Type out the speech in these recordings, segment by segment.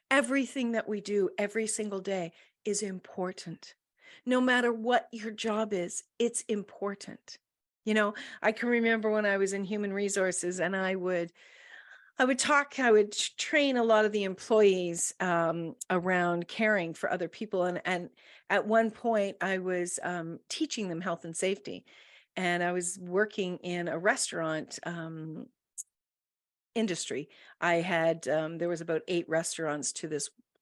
Everything that we do every single day is important. No matter what your job is, it's important. I can remember when I was in human resources and I would train a lot of the employees around caring for other people. And at one point I was teaching them health and safety. And I was working in a restaurant industry. There was about 8 restaurants to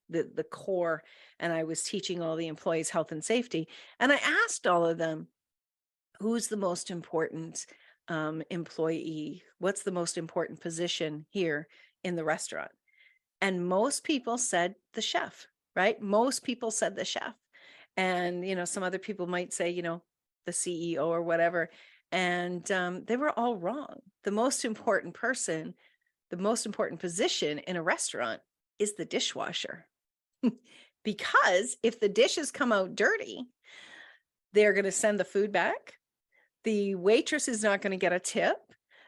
the core, and I was teaching all the employees health and safety. And I asked all of them, who's the most important employee? What's the most important position here in the restaurant? And most people said the chef, right? Most people said the chef. And, some other people might say, the CEO or whatever. And they were all wrong. The most important position in a restaurant is the dishwasher. Because if the dishes come out dirty, they're going to send the food back. The waitress is not going to get a tip.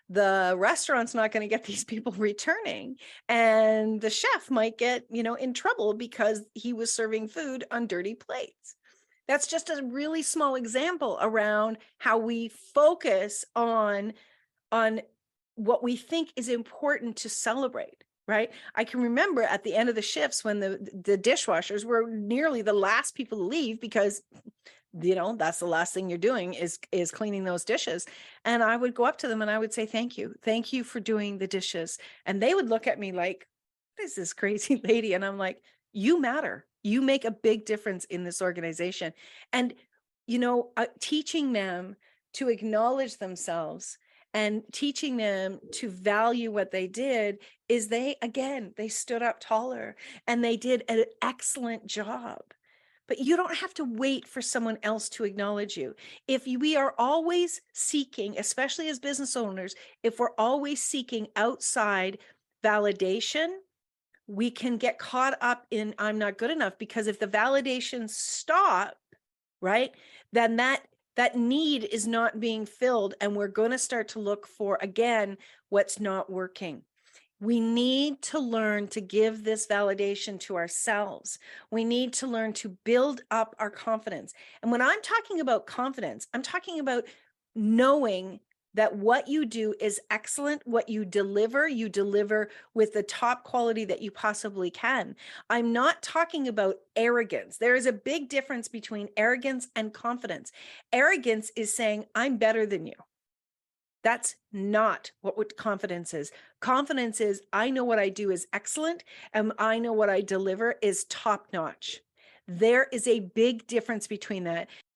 The restaurant's not going to get these people returning. And the chef might get, in trouble because he was serving food on dirty plates. That's just a really small example around how we focus on what we think is important to celebrate, right? I can remember at the end of the shifts when the dishwashers were nearly the last people to leave because that's the last thing you're doing is cleaning those dishes. And I would go up to them and I would say, thank you for doing the dishes. And they would look at me like, what is this crazy lady? And I'm like, you matter. You make a big difference in this organization. And teaching them to acknowledge themselves and teaching them to value what they did is they stood up taller and they did an excellent job. But you don't have to wait for someone else to acknowledge you. We are always seeking, especially as business owners, if we're always seeking outside validation, we can get caught up in I'm not good enough, because if the validations stop, right, then that need is not being filled, and we're going to start to look for, again, what's not working. We need to learn to give this validation to ourselves. We need to learn to build up our confidence. And when I'm talking about confidence, I'm talking about knowing that what you do is excellent. What you deliver with the top quality that you possibly can. I'm not talking about arrogance. There is a big difference between arrogance and confidence. Arrogance is saying, I'm better than you. That's not what confidence is. Confidence is, I know what I do is excellent, and I know what I deliver is top notch. There is a big difference between that.